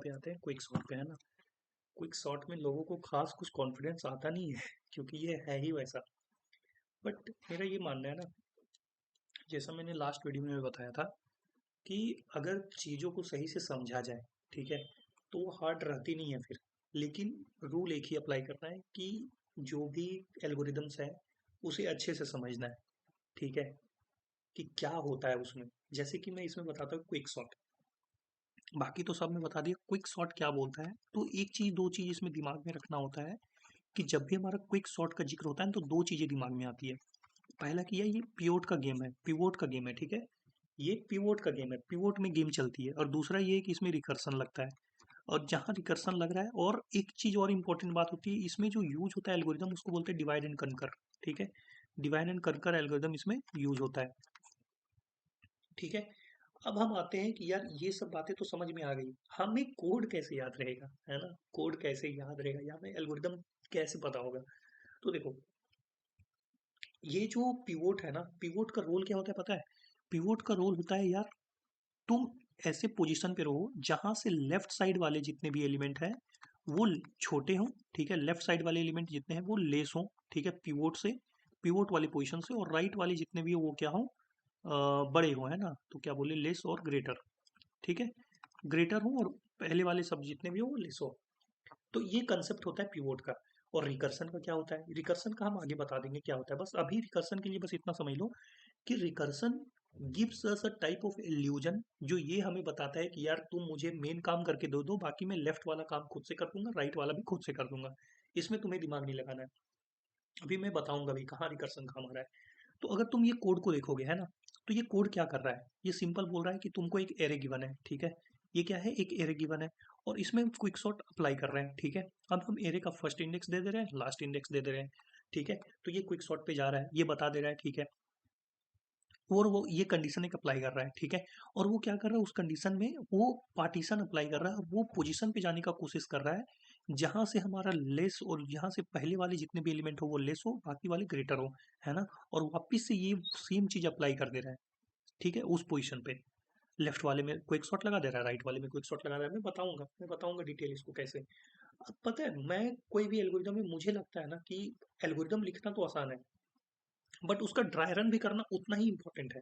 पे आते हैं क्विक सॉर्ट पे, है ना। क्विक सॉर्ट में लोगों को खास कुछ कॉन्फिडेंस आता नहीं है क्योंकि ये है ही वैसा। बट मेरा ये मानना है ना, जैसा मैंने लास्ट वीडियो में बताया था कि अगर चीज़ों को सही से समझा जाए, ठीक है, तो वो हार्ड रहती नहीं है फिर। लेकिन रूल एक ही अप्लाई करना है कि जो भी एल्गोरिदम्स है उसे अच्छे से समझना है, ठीक है, कि क्या होता है उसमें। जैसे कि मैं इसमें बताता हूँ क्विक सॉर्ट, बाकी तो सब मैं बता दिया क्विक सॉर्ट क्या बोलता है। तो एक चीज़ दो चीज़ इसमें दिमाग में रखना होता है कि जब भी हमारा क्विक सॉर्ट का जिक्र होता है ना, तो दो चीज़ें दिमाग में आती है। पहला कि ये पिवोट का गेम है, पिवोट का गेम है, ठीक है। ये पिवोट का गेम है, पिवोट में गेम चलती है। और दूसरा ये है कि इसमें रिकर्सन लगता है। और जहाँ रिकर्सन लग रहा है, और एक चीज़ और इम्पोर्टेंट बात होती है, इसमें जो यूज होता है एल्गोरिदम, उसको बोलते हैं डिवाइड एंड कनकर, ठीक है। डिवाइड एंड कनकर एल्गोरिदम इसमें यूज होता है, ठीक है। अब हम आते हैं कि यार ये सब बातें तो समझ में आ गई, हमें कोड कैसे याद रहेगा, है ना। कोड कैसे याद रहेगा या हमें एल्गोरिदम कैसे पता होगा। तो देखो, ये जो पिवोट है ना, पिवोट का रोल क्या होता है पता है। पिवोट का रोल होता है यार, तुम ऐसे पोजीशन पे रहो जहां से लेफ्ट साइड वाले जितने भी एलिमेंट हैं वो छोटे हों, ठीक है। लेफ्ट साइड वाले एलिमेंट जितने हैं वो लेस हों, ठीक है, पिवोट से, पिवोट वाली पोजीशन से। और राइट वाले जितने भी हो वो क्या हो, बड़े हो, है ना। तो क्या बोले, लेस और ग्रेटर, ठीक है। ग्रेटर हो, और पहले वाले सब जितने भी हो वो लेस हो। तो ये कंसेप्ट होता है पिवोट का। और रिकर्सन का क्या होता है, रिकर्सन का हम आगे बता देंगे क्या होता है। बस अभी रिकर्सन के लिए बस इतना समझ लो कि recursion gives us a type of illusion, जो ये हमें बताता है कि यार तुम मुझे मेन काम करके दो दो, बाकी मैं लेफ्ट वाला काम खुद से कर दूंगा, राइट वाला भी खुद से कर दूंगा। इसमें तुम्हें दिमाग नहीं लगाना है। अभी मैं बताऊंगा भी कहाँ रिकर्सन काम आ रहा है। तो अगर तुम ये कोड को देखोगे, है ना, तो ये कोड क्या कर रहा है। ये सिंपल बोल रहा है कि तुमको एक एरे गिवन है, ठीक है। ये क्या है, एक एरे गिवन है, और इसमें हम क्विक सॉर्ट अप्लाई कर रहे हैं, ठीक है। अब हम एरे का फर्स्ट इंडेक्स दे दे रहे हैं, लास्ट इंडेक्स दे दे रहे हैं, ठीक है। तो ये क्विक सॉर्ट पे जा रहा है, ये बता दे रहा है, ठीक है। और वो ये कंडीशन एक अप्लाई कर रहा है, ठीक है। और वो क्या कर रहा है, उस कंडीशन में वो पार्टीशन अप्लाई कर रहा है, वो पोजीशन पे जाने का कोशिश कर रहा है जहां से हमारा लेस, और यहाँ से पहले वाले जितने भी एलिमेंट हो वो लेस हो, बाकी वाले ग्रेटर हो, है ना। और वापिस से ये सेम चीज अप्लाई कर दे रहा है, ठीक है, उस पोजीशन पे। लेफ्ट वाले में क्विक शॉट लगा दे रहा है, राइट वाले में क्विक शॉट लगा रहा है। मैं बताऊंगा डिटेल इसको कैसे। अब पता है, मैं कोई भी एल्गोरिदम में मुझे लगता है ना कि एल्गोरिदम लिखना तो आसान है, बट उसका ड्राई रन भी करना उतना ही इम्पोर्टेंट है,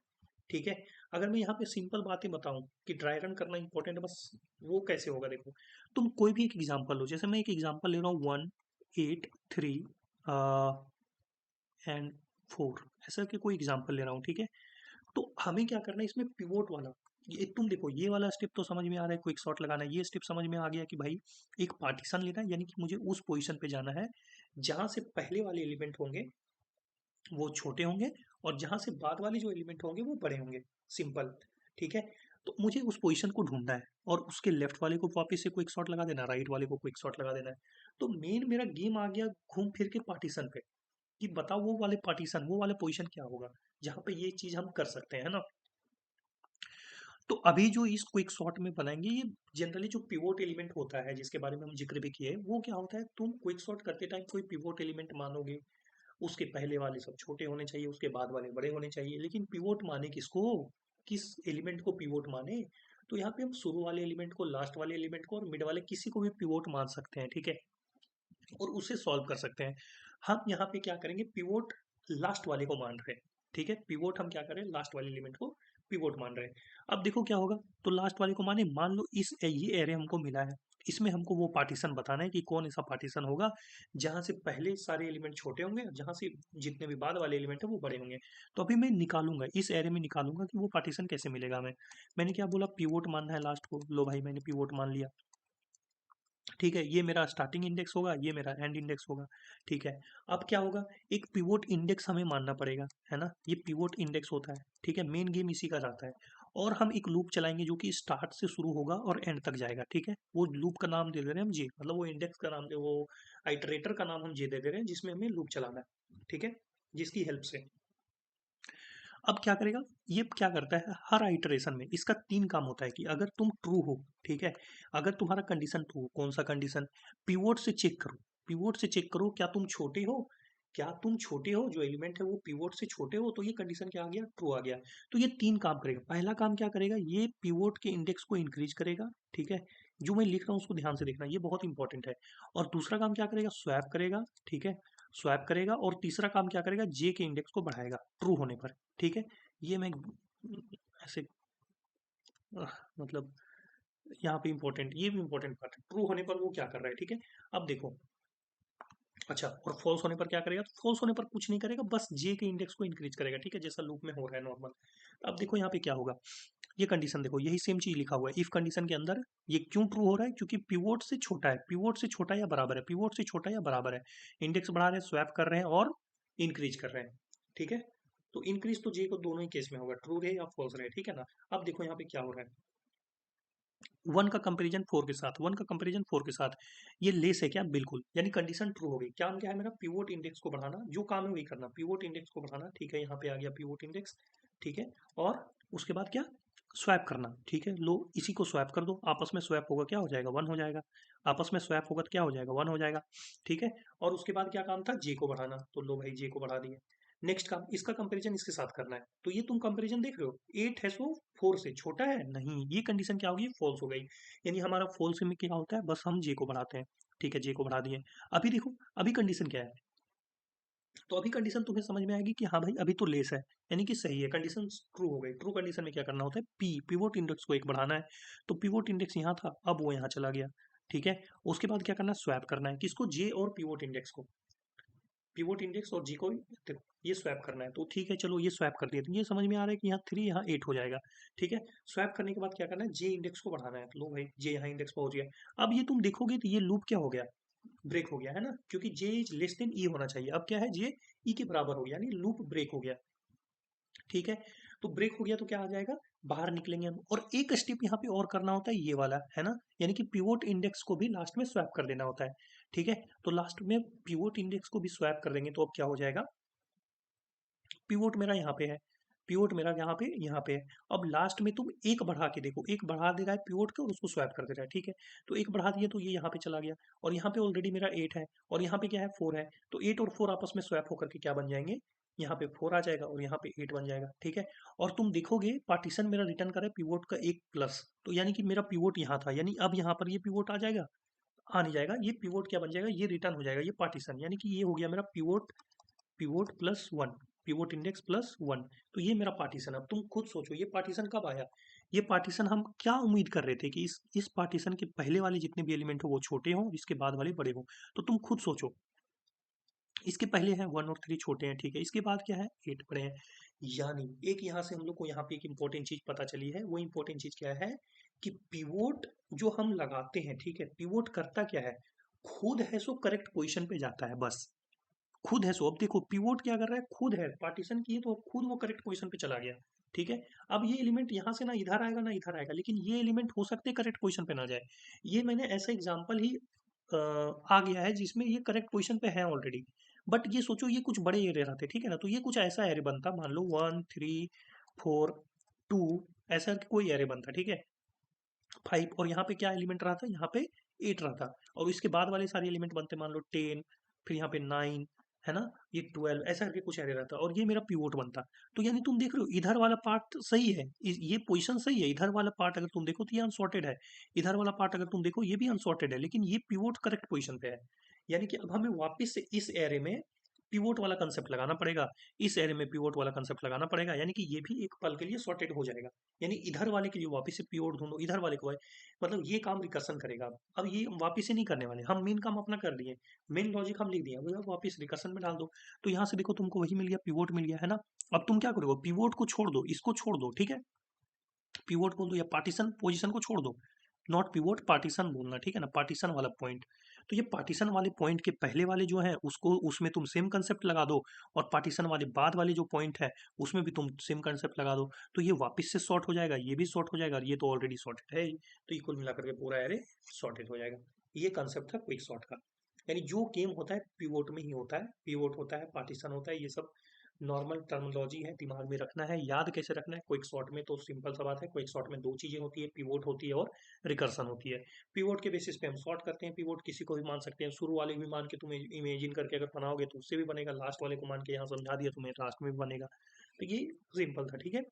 ठीक है। अगर मैं यहाँ पे सिंपल बातें बताऊं कि ड्राई रन करना इंपॉर्टेंट है, बस वो कैसे होगा देखो। तुम कोई भी एक एग्जांपल लो, जैसे मैं एक एग्जांपल ले रहा हूँ 1 8 3 एंड 4, ऐसा के कोई एग्जांपल ले रहा हूँ, ठीक है। तो हमें क्या करना है इसमें, पिवोट वाला। ये तुम देखो, ये वाला स्टेप तो समझ में आ रहा है, क्विक सॉर्ट लगाना है। ये स्टेप समझ में आ गया कि भाई एक पार्टीशन लेना है, यानी कि मुझे उस पोजीशन पे जाना है जहां से पहले वाले एलिमेंट होंगे वो छोटे होंगे, और जहां से बाद वाले जो एलिमेंट होंगे वो बड़े होंगे। सिंपल, ठीक है। तो मुझे उस पोजीशन को ढूंढना है, और उसके लेफ्ट वाले को वापस से क्विक शॉट लगा देना, राइट वाले को क्विक शॉट लगा देना है। तो मेन मेरा गेम आ गया घूम फिर के पार्टीशन पे, कि बताओ वो वाले पार्टीशन, वो वाले पोजीशन क्या होगा जहां पे ये चीज हम कर सकते हैं, है ना। तो अभी जो इस क्विक सॉर्ट में बनाएंगे, ये जनरली जो पिवोट एलिमेंट होता है जिसके बारे में हम जिक्र भी किए, वो क्या होता है, तुम क्विक सॉर्ट करते टाइम कोई पिवोट एलिमेंट मानोगे, उसके पहले वाले सब छोटे होने चाहिए, उसके बाद वाले बड़े होने चाहिए। लेकिन पिवोट माने किसको, किस एलिमेंट को पिवोट माने। तो यहाँ पे हम शुरू वाले एलिमेंट को, लास्ट वाले एलिमेंट को, और मिड वाले किसी को भी पिवोट मान सकते हैं, ठीक है। और उसे सॉल्व कर सकते हैं। हम यहाँ पे क्या करेंगे, पिवोट लास्ट वाले को मान रहे हैं, ठीक है। पिवोट हम क्या करें, लास्ट वाले एलिमेंट को पिवोट मान रहे हैं। अब देखो क्या होगा, तो लास्ट वाले को माने, मान लो इस ये एरे हमको मिला है, इसमें हमको वो पार्टीशन बताना है कि कौन ऐसा पार्टीशन होगा जहां से पहले सारे एलिमेंट छोटे होंगे, जहां से जितने भी बाद वाले एलिमेंट है वो बड़े होंगे। तो अभी मैं निकालूंगा, इस एरे में निकालूंगा कि वो पार्टीशन कैसे मिलेगा हमें। मैंने क्या बोला, पिवोट मानना है लास्ट को, लो भाई मैंने पिवोट मान लिया, ठीक है। ये मेरा स्टार्टिंग इंडेक्स होगा, ये मेरा एंड इंडेक्स होगा, ठीक है। अब क्या होगा, एक पिवोट इंडेक्स हमें मानना पड़ेगा, है ना। ये पिवोट इंडेक्स होता है, ठीक है। मेन गेम इसी का जाता है। और हम एक लूप चलाएंगे जो कि स्टार्ट से शुरू होगा और एंड तक जाएगा, ठीक है। वो लूप का नाम दे दे रहे हैं हम जे, मतलब वो इंडेक्स का नाम दे, वो आइटरेटर का नाम हम जे दे दे रहे हैं, जिसमें हमें लूप चलाना है, ठीक है, जिसकी हेल्प से। अब क्या करेगा, ये क्या करता है, हर आइटरेशन में इसका तीन काम होता है कि अगर तुम ट्रू हो, ठीक है, अगर तुम्हारा कंडीशन ट्रू हो, कौन सा कंडीशन, पिवोट से चेक करो, पिवोट से चेक करो क्या तुम छोटे हो, क्या तुम छोटे हो, जो एलिमेंट है वो पिवोट से छोटे हो, तो ये कंडीशन क्या आ गया, ट्रू आ गया। तो ये तीन काम करेगा। पहला काम क्या करेगा, ये पिवोट के इंडेक्स को इंक्रीज करेगा, ठीक है। जो मैं लिख रहा हूँ उसको ध्यान से देखना, ये बहुत इंपॉर्टेंट है। और दूसरा काम क्या करेगा, स्वैप करेगा, ठीक है, स्वैप करेगा। और तीसरा काम क्या करेगा, जे के इंडेक्स को बढ़ाएगा ट्रू होने पर, ठीक है। ये मैं ऐसे मतलब यहाँ पे इंपॉर्टेंट, ये भी इंपॉर्टेंट पार्ट है, ट्रू होने पर वो क्या कर रहा है, ठीक है। अब देखो, अच्छा, और फॉल्स होने पर क्या करेगा, तो फॉल्स होने पर कुछ नहीं करेगा, बस जे के इंडेक्स को इंक्रीज करेगा, ठीक है, जैसा लूप में हो रहा है नॉर्मल। अब देखो यहाँ पे क्या होगा, ये कंडीशन देखो, यही सेम चीज लिखा हुआ है इफ कंडीशन के अंदर। ये क्यों ट्रू हो रहा है, क्योंकि पिवोट से छोटा है, पिवोट से छोटा या बराबर है, पिवोट से छोटा या बराबर है। इंडेक्स बढ़ा रहे हैं, स्वैप कर रहे हैं और इंक्रीज कर रहे हैं, ठीक है। तो इंक्रीज तो जे को दोनों ही केस में होगा, ट्रू रहे या फॉल्स रहे, ठीक है ना। अब देखो यहाँ पे क्या हो रहा है, वन का कंपेरिजन फोर के साथ, वन का कंपेरिजन फोर के साथ, ये लेस है क्या, बिल्कुल, यानी कंडीशन ट्रू हो गई। काम क्या है मेरा, पिवोट इंडेक्स को बढ़ाना, जो काम है वही करना, पिवोट इंडेक्स को बढ़ाना, ठीक है, यहाँ पे आ गया पिवोट इंडेक्स, ठीक है। और उसके बाद क्या, स्वैप करना, ठीक है, लो इसी को स्वैप कर दो, आपस में स्वैप होगा क्या हो जाएगा, वन हो जाएगा, आपस में स्वैप होगा तो क्या हो जाएगा, वन हो जाएगा, ठीक है। और उसके बाद क्या काम था, जे को बढ़ाना, तो लो भाई जे को बढ़ा दिए। नेक्स्ट काम, इसका कंपैरिजन इसके साथ करना है, तो ये तुम कंपैरिजन देख रहे हो, 8 है सो 4 से छोटा है, नहीं, ये कंडीशन क्या होगी, फॉल्स हो गई। यानी हमारा फॉल्स में क्या होता है, बस हम जे को बढ़ाते हैं, ठीक है, जे को बढ़ा दिए। अभी देखो, अभी कंडीशन क्या है, तो अभी कंडीशन तुम्हें समझ में आएगी कि हाँ भाई अभी तो लेस है, यानी कि सही है, कंडीशन ट्रू हो गई। ट्रू कंडीशन में क्या करना होता है, पिवोट इंडेक्स को एक बढ़ाना है, तो पिवोट इंडेक्स यहाँ था, अब वो यहाँ चला गया, ठीक है। उसके बाद क्या करना है, स्वैप करना है, किसको, जे और पिवोट इंडेक्स को, पिवोट इंडेक्स और जी को, देखो ये स्वैप करना है, तो ठीक है, चलो ये स्वैप कर दिया, तो ये समझ में आ रहा है कि यहाँ 3 यहाँ 8 हो जाएगा, ठीक है। स्वैप करने के बाद क्या करना है, जे इंडेक्स को बढ़ाना है, तो लो भाई जे यहाँ इंडेक्स पहुंच गया। अब ये तुम देखोगे तो ये लूप क्या हो गया, ब्रेक हो गया है ना, क्योंकि जे इज लेस देन ई होना चाहिए, अब क्या है, जे ई के बराबर हो गया, यानी लूप ब्रेक हो गया, ठीक है। तो ब्रेक हो गया तो क्या आ जाएगा, बाहर निकलेंगे हम। और एक स्टेप यहाँ पे और करना होता है, ये वाला है ना, यानी कि पिवोट इंडेक्स को भी लास्ट में स्वैप कर देना होता है, ठीक है। तो लास्ट में पिवोट इंडेक्स को भी स्वैप कर देंगे, तो अब क्या हो जाएगा, पिवोट मेरा यहाँ पे है, पिवोट मेरा यहाँ पे है। अब लास्ट में तुम एक बढ़ा के देखो, एक बढ़ा दे रहा है पिवोट के और उसको स्वैप कर दे रहा है, ठीक है। तो एक बढ़ा दिया तो ये यहाँ पे चला गया, और यहाँ पे ऑलरेडी मेरा 8 है, और यहाँ पे क्या है, 4 है, तो 8 और 4 आपस में स्वैप होकर के क्या बन जाएंगे, यहाँ पे 4 आ जाएगा और यहाँ पे 8 बन जाएगा, ठीक है। और तुम देखोगे पार्टीशन मेरा रिटर्न करे पिवोट का एक प्लस, तो यानी कि मेरा पिवोट यहाँ था, यानी अब यहाँ पर ये पिवोट आ जाएगा, आ नहीं जाएगा, ये पिवोट क्या बन जाएगा, ये रिटर्न हो जाएगा, ये पार्टीशन, यानी कि ये हो गया मेरा pivot, pivot plus one, pivot index plus one. तो ये मेरा पार्टीशन। अब तुम खुद सोचो ये पार्टीशन कब आया, ये पार्टीशन हम क्या उम्मीद कर रहे थे कि इस पार्टीशन के पहले वाले जितने भी एलिमेंट हो वो छोटे हों, इसके बाद वाले बड़े हों। तो तुम खुद सोचो, इसके पहले है 1 और 3 छोटे हैं, ठीक है, इसके बाद क्या है, 8 बड़े हैं। यानी एक यहाँ से हम लोग को यहाँ पे एक इंपॉर्टेंट चीज पता चली है, वो इंपॉर्टेंट चीज क्या है, कि पिवोट जो हम लगाते हैं, ठीक है, पिवोट करता क्या है, खुद है सो करेक्ट पोजिशन पे जाता है, बस खुद है सो। अब देखो पिवोट क्या कर रहा है, खुद है, पार्टीशन की है तो खुद वो करेक्ट पोजीशन पे चला गया, ठीक है। अब ये एलिमेंट यहाँ से ना इधर आएगा ना इधर आएगा, लेकिन ये एलिमेंट हो सकते करेक्ट पोजीशन पे ना जाए। ये मैंने ऐसा एग्जांपल ही आ गया है जिसमें ये करेक्ट पोजीशन पे है ऑलरेडी। बट ये सोचो ये कुछ बड़े एरे रहते, ठीक है ना, तो ये कुछ ऐसा एरे बनता, मान लो 1 3 4 2, ऐसा कोई एरे बनता, ठीक है, 5, और यहाँ पे क्या एलिमेंट रहा था, यहाँ पे 8 रहा था, और इसके बाद वाले सारे एलिमेंट बनते, मान लो 10, फिर यहाँ पे 9, है ना, ये 12, ऐसा करके कुछ एरे रहता, और ये मेरा पिवोट बनता। तो यानी तुम देख रहे हो इधर वाला पार्ट सही है, ये पोजीशन सही है, इधर वाला पार्ट अगर तुम देखो तो ये अनसॉर्टेड है, इधर वाला पार्ट अगर तुम देखो ये भी अनसॉर्टेड है, लेकिन ये पिवोट करेक्ट पोजीशन पे है। यानी कि अब हमें वापस से इस एरे में पिवोट वाला कंसेप्ट लगाना पड़ेगा, इस एरे में पिवोट वाला कंसेप्ट लगाना पड़ेगा, यानी कि ये भी एक पल के लिए सॉर्टेड हो जाएगा। यानी इधर वाले के लिए वापस से पिवोट ढूंढो, इधर वाले को, मतलब ये काम रिकर्सन करेगा। अब ये हम वापस से नहीं करने वाले, हम मेन काम अपना कर लिए, मेन लॉजिक हम लिख दिया, अब वापस रिकर्सन में डाल दो। तो यहाँ से देखो तुमको वही मिल गया, पिवोट मिल गया, है ना। अब तुम क्या करोगे, पिवोट को छोड़ दो, इसको छोड़ दो, ठीक है, पिवोट बोल दो या पार्टीशन पोजीशन को छोड़ दो, नॉट पिवोट, पार्टीशन बोलना, ठीक है ना, पार्टीशन वाला पॉइंट। तो ये पार्टीशन वाले पॉइंट के पहले वाले जो है उसको, उसमें तुम सेम कंसेप्ट लगा दो, और पार्टीशन वाले बाद वाले जो पॉइंट है उसमें भी तुम सेम कंसेप्ट लगा दो, तो ये वापस से सॉर्ट हो जाएगा, ये भी सॉर्ट हो जाएगा, और ये तो ऑलरेडी सॉर्टेड है ही। तो ये कुल मिलाकर के पूरा एरे सॉर्टेड हो जाएगा। ये कंसेप्ट था क्विक सॉर्ट का। यानी जो गेम होता है पिवोट में ही होता है, पिवोट होता है, पार्टीशन होता है, ये सब नॉर्मल टर्मिनोलॉजी है, दिमाग में रखना है, याद कैसे रखना है। क्विक सॉर्ट में तो सिंपल सा बात है, क्विक सॉर्ट में दो चीजें होती है, पिवोट होती है और रिकर्सन होती है। पिवोट के बेसिस पे हम सॉर्ट करते हैं, पिवोट किसी को भी मान सकते हैं, शुरू वाले भी मान के तुम इमेजिन करके अगर बनाओगे तो उससे भी बनेगा, लास्ट वाले को मान के यहाँ समझा दिया तुम्हें, लास्ट में भी बनेगा। तो ये सिंपल था, ठीक है।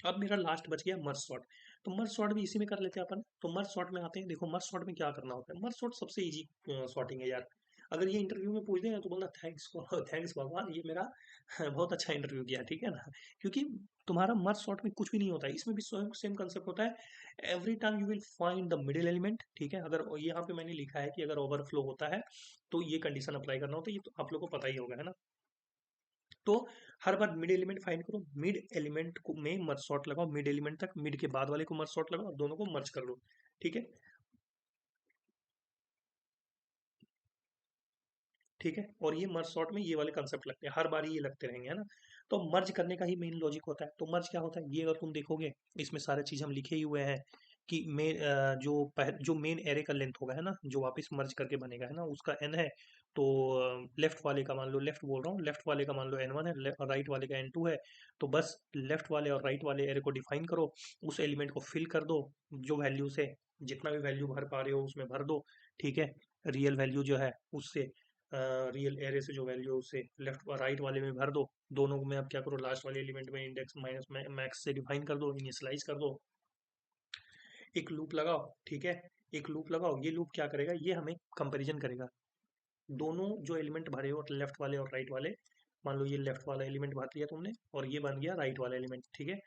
अब मेरा लास्ट बच गया मर्ज सॉर्ट। तो मर्ज सॉर्ट भी इसी में कर लेते हैं अपन। तो मर्ज सॉर्ट में आते हैं। देखो मर्ज सॉर्ट में क्या करना होता है। मर्ज सॉर्ट सबसे इजी सॉर्टिंग है यार। अगर ये इंटरव्यू में पूछ दें तो बोलना थैंक्स थैंक्स भगवान, ये मेरा बहुत अच्छा इंटरव्यू किया, ठीक है ना। क्योंकि तुम्हारा मर्ज सॉर्ट में कुछ भी नहीं होता है, इसमें भी सेम सेम कंसेप्ट होता है। Every time you will find the middle element, ठीक है। अगर यहाँ पे मैंने लिखा है कि अगर ओवरफ्लो होता है तो ये कंडीशन अप्लाई करना होता है, ये तो आप लोग को पता ही होगा, है ना। तो हर बार मिड एलिमेंट फाइंड करो, मिड एलिमेंट को में मर्ज सॉर्ट लगाओ, मिड एलिमेंट तक, मिड के बाद वाले को मर्ज सॉर्ट लगाओ, दोनों को मर्ज कर लो, ठीक है। ठीक है, और ये मर्ज सॉर्ट में ये वाले कंसेप्ट लगते हैं, हर बार ये लगते रहेंगे, है ना। तो मर्ज करने का ही मेन लॉजिक होता है। तो मर्ज क्या होता है, ये अगर तुम देखोगे इसमें सारे चीज हम लिखे ही हुए हैं कि जो मेन एरे का लेंथ होगा, है ना, जो वापस मर्ज करके बनेगा, है ना, उसका एन है। तो लेफ्ट वाले का मान लो, लेफ्ट बोल रहा हूँ, लेफ्ट वाले का मान लो एन वन है और राइट वाले का एन टू है। तो बस लेफ्ट वाले और राइट वाले एरे को डिफाइन करो, उस एलिमेंट को फिल कर दो, जो वैल्यू से जितना भी वैल्यू भर पा रहे हो उसमें भर दो, ठीक है। रियल वैल्यू जो है उससे, रियल एरे से जो वैल्यू है उसे लेफ्ट और राइट वाले में भर दो। दोनों में अब क्या करो, लास्ट वाले एलिमेंट में इंडेक्स माइनस मैक्स से डिफाइन कर दो, इनिशियलाइज कर दो, एक लूप लगाओ, ठीक है। एक लूप लगाओ, ये लूप क्या करेगा, ये हमें कंपैरिजन करेगा, दोनों जो एलिमेंट भरे हो लेफ्ट वाले और राइट वाले। मान लो ये लेफ्ट वाला एलिमेंट भर लिया तुमने और ये बन गया राइट वाला एलिमेंट, ठीक है।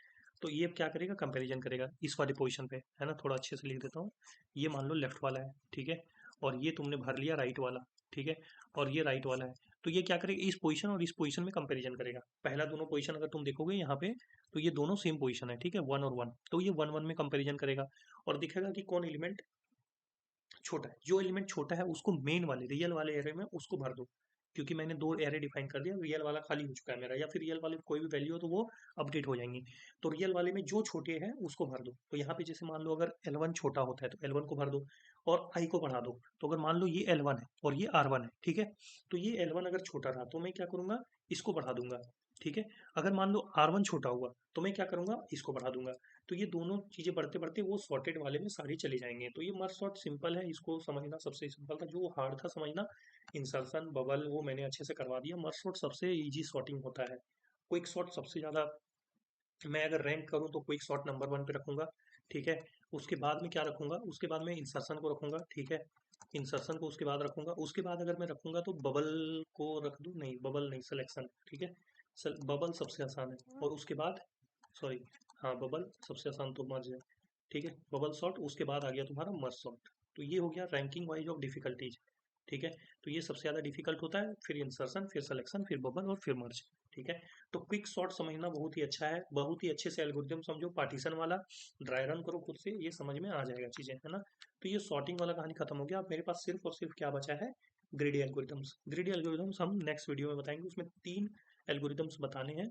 तो ये क्या करेगा, कंपैरिजन करेगा इस वाली पोजीशन पे, है ना। थोड़ा अच्छे से लिख देता हूँ। ये मान लो लेफ्ट वाला है, ठीक है, और ये तुमने भर लिया राइट वाला, ठीक है, और ये राइट वाला है। तो ये क्या करेगा, इस पोजीशन और इस पोजीशन में कंपैरिजन करेगा। पहला दोनों पोजीशन अगर तुम देखोगे यहाँ पे, तो ये दोनों सेम पोजीशन है, ठीक है, वन और वन। तो ये वन वन में कंपैरिजन करेगा और दिखेगा कि कौन एलिमेंट छोटा है। जो एलिमेंट छोटा है उसको मेन वाले रियल वाले एरे में उसको भर दो, क्योंकि मैंने दो एरे डिफाइन कर दिया, रियल वाला खाली हो चुका है मेरा, या फिर रियल वाले कोई भी वैल्यू हो तो वो अपडेट हो जाएंगी। तो रियल वाले में जो छोटे हैं उसको भर दो। तो यहाँ पे जैसे मान लो अगर L1 छोटा होता है तो L1 को भर दो और I को बढ़ा दो। तो अगर मान लो ये L1 है और ये R1 है, ठीक है, तो ये L1 अगर छोटा रहा तो मैं क्या करूंगा, इसको बढ़ा दूंगा, ठीक है। अगर मान लो R1 छोटा हुआ तो मैं क्या करूंगा, इसको बढ़ा दूंगा। तो ये दोनों चीजें बढ़ते बढ़ते वो सॉर्टेड वाले में सारी चली जाएंगे। तो ये मर्ज सॉर्ट सिंपल है, इसको समझना सबसे सिंपल था। जो हार्ड था समझना, इंसर्शन बबल, वो मैंने अच्छे से करवा दिया। मर्ज सॉर्ट सबसे इजी सॉर्टिंग होता है। क्विक सॉर्ट सबसे ज्यादा, मैं अगर रैंक करूँ तो क्विक सॉर्ट नंबर वन पे रखूंगा, ठीक है। उसके बाद में क्या रखूंगा, उसके बाद में इंसर्शन को रखूंगा, ठीक है। इंसर्शन को उसके बाद रखूंगा, उसके बाद अगर मैं रखूंगा तो बबल को रख दूं, नहीं बबल नहीं, सिलेक्शन, ठीक है। बबल सबसे आसान है और उसके बाद, सॉरी, हाँ बबल सबसे आसान तो मर्ज है, ठीक है। बबल सॉर्ट, उसके बाद आ गया तुम्हारा मर्ज सॉर्ट। तो ये हो गया रैंकिंग वाइज ऑफ डिफिकल्टीज, ठीक है। तो ये सबसे ज़्यादा डिफिकल्ट होता है, फिर इंसर्शन, फिर सिलेक्शन, फिर बबल और फिर मर्ज, ठीक है। तो क्विक सॉर्ट समझना बहुत ही अच्छा है, बहुत ही अच्छे से एल्गोरिथम समझो, पार्टीशन वाला ड्राई रन करो खुद से, ये समझ में आ जाएगा चीज़ें, है ना। तो ये सॉर्टिंग वाला कहानी खत्म हो गया। अब मेरे पास सिर्फ और सिर्फ क्या बचा है, ग्रीडी एल्गोरिथम्स। ग्रीडी एल्गोरिथम्स हम नेक्स्ट वीडियो में बताएंगे, उसमें 3 एल्गोरिथम्स बताने हैं।